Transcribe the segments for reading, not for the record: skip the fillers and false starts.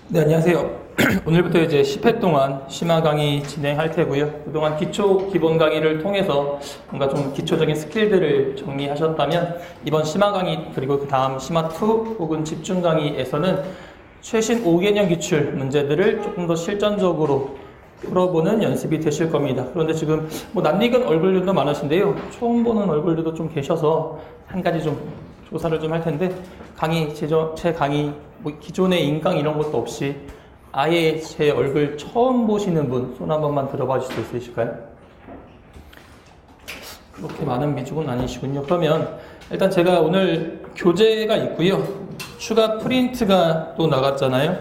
네, 안녕하세요. 오늘부터 이제 10회 동안 심화 강의 진행할 테고요. 그동안 기초 기본 강의를 통해서 뭔가 좀 기초적인 스킬들을 정리하셨다면 이번 심화 강의 그리고 그 다음 심화2 혹은 집중 강의에서는 최신 5개년 기출 문제들을 조금 더 실전적으로 풀어보는 연습이 되실 겁니다. 그런데 지금 뭐 낯익은 얼굴들도 많으신데요. 처음 보는 얼굴들도 좀 계셔서 한 가지 좀 조사를 좀 할 텐데 제 강의 뭐 기존의 인강 이런 것도 없이 아예 제 얼굴 처음 보시는 분 손 한 번만 들어봐 주실 수 있으실까요? 그렇게 많은 비중은 아니시군요. 그러면 일단 제가 오늘 교재가 있고요. 추가 프린트가 또 나갔잖아요.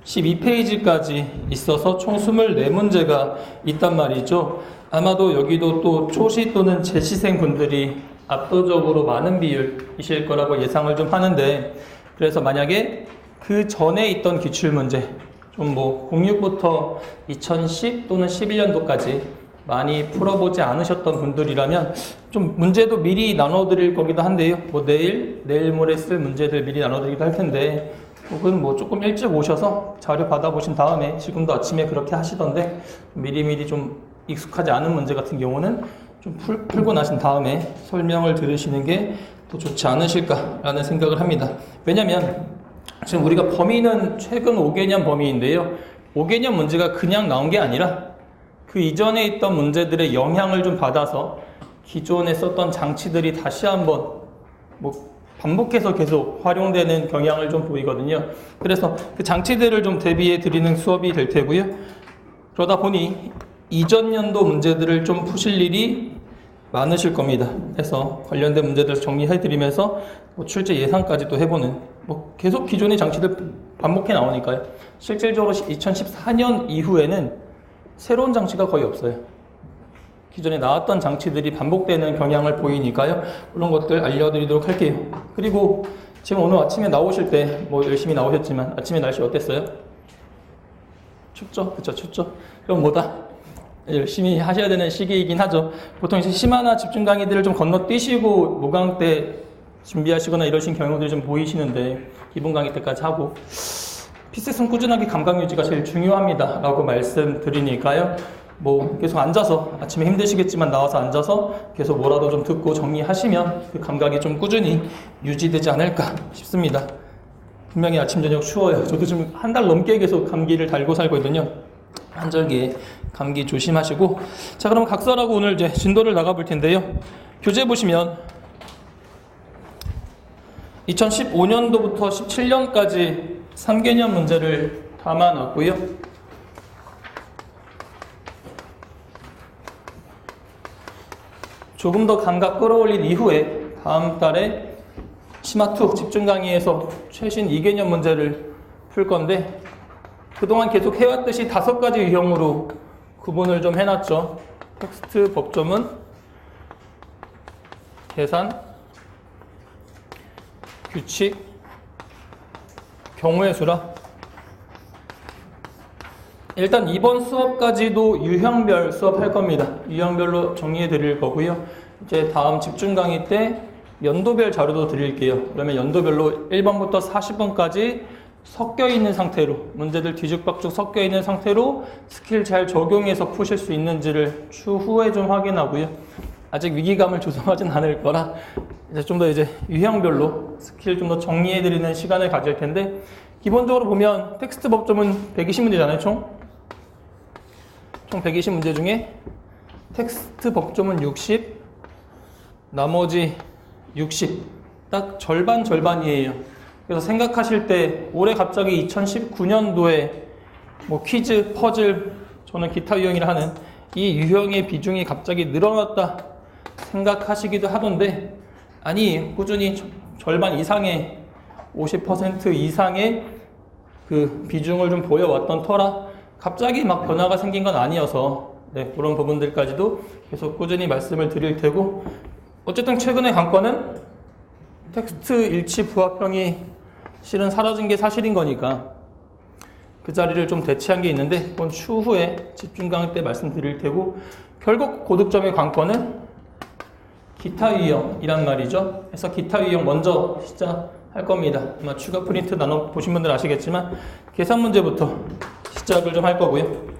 12페이지까지 있어서 총 24문제가 있단 말이죠. 아마도 여기도 또 초시 또는 재시생 분들이 압도적으로 많은 비율이실 거라고 예상을 좀 하는데, 그래서 만약에 그 전에 있던 기출문제 좀 뭐 06부터 2010 또는 11년도까지 많이 풀어보지 않으셨던 분들이라면 좀 문제도 미리 나눠드릴 거기도 한데요. 뭐 내일 모레 쓸 문제들 미리 나눠드리기도 할 텐데, 혹은 뭐 조금 일찍 오셔서 자료 받아보신 다음에, 지금도 아침에 그렇게 하시던데 미리미리 좀 익숙하지 않은 문제 같은 경우는 좀 풀고 나신 다음에 설명을 들으시는 게 더 좋지 않으실까라는 생각을 합니다. 왜냐면 지금 우리가 범위는 최근 5개년 범위인데요. 5개년 문제가 그냥 나온 게 아니라 그 이전에 있던 문제들의 영향을 좀 받아서 기존에 썼던 장치들이 다시 한번 뭐 반복해서 계속 활용되는 경향을 좀 보이거든요. 그래서 그 장치들을 좀 대비해 드리는 수업이 될 테고요. 그러다 보니 이전 연도 문제들을 좀 푸실 일이 많으실 겁니다. 그래서 관련된 문제들 정리해 드리면서 뭐 출제 예상까지도 해보는, 뭐 계속 기존의 장치들 반복해 나오니까요. 실질적으로 2014년 이후에는 새로운 장치가 거의 없어요. 기존에 나왔던 장치들이 반복되는 경향을 보이니까요. 그런 것들 알려드리도록 할게요. 그리고 지금 오늘 아침에 나오실 때 뭐 열심히 나오셨지만 아침에 날씨 어땠어요? 춥죠? 그쵸, 춥죠? 그럼 뭐다? 열심히 하셔야 되는 시기이긴 하죠. 보통 이제 심화나 집중 강의들을 좀 건너뛰시고 모강 때 준비하시거나 이러신 경우들이 좀 보이시는데, 기본 강의 때까지 하고 피셋은 꾸준하게 감각 유지가 제일 중요합니다 라고 말씀드리니까요. 뭐 계속 앉아서, 아침에 힘드시겠지만 나와서 앉아서 계속 뭐라도 좀 듣고 정리하시면 그 감각이 좀 꾸준히 유지되지 않을까 싶습니다. 분명히 아침 저녁 추워요. 저도 지금 한 달 넘게 계속 감기를 달고 살고 있거든요. 한절기에 감기 조심하시고. 자, 그럼 각설하고 오늘 이제 진도를 나가볼 텐데요. 교재 보시면 2015년도부터 17년까지 3개년 문제를 담아놨고요. 조금 더 감각 끌어올린 이후에 다음 달에 심화2 집중 강의에서 최신 2개년 문제를 풀 건데, 그동안 계속 해왔듯이 5가지 유형으로 구분을 좀 해놨죠. 텍스트, 법조문, 계산, 규칙, 경우의 수라. 일단 이번 수업까지도 유형별 수업할 겁니다. 유형별로 정리해 드릴 거고요. 이제 다음 집중 강의 때 연도별 자료도 드릴게요. 그러면 연도별로 1번부터 40번까지 섞여 있는 상태로, 문제들 뒤죽박죽 섞여 있는 상태로 스킬 잘 적용해서 푸실 수 있는지를 추후에 좀 확인하고요. 아직 위기감을 조성하진 않을 거라 이제 좀 더 이제 유형별로 스킬 좀 더 정리해 드리는 시간을 가질 텐데, 기본적으로 보면 텍스트 법조문 120문제잖아요. 총 120문제 중에 텍스트 법조문 60, 나머지 60, 딱 절반이에요. 그래서 생각하실 때 올해 갑자기 2019년도에 뭐 퀴즈, 퍼즐, 저는 기타 유형이라 하는 이 유형의 비중이 갑자기 늘어났다 생각하시기도 하던데, 아니, 꾸준히 절반 이상의 50% 이상의 그 비중을 좀 보여왔던 터라 갑자기 막 변화가 생긴 건 아니어서, 네, 그런 부분들까지도 계속 꾸준히 말씀을 드릴 테고, 어쨌든 최근의 관건은 텍스트 일치 부합형이 실은 사라진 게 사실인 거니까 그 자리를 좀 대체한 게 있는데, 그건 추후에 집중 강의 때 말씀드릴 테고, 결국 고득점의 관건은 기타 유형이란 말이죠. 그래서 기타 유형 먼저 시작할 할 겁니다. 아마 추가 프린트 나눠 보신 분들 아시겠지만 계산 문제부터 시작을 좀 할 거고요.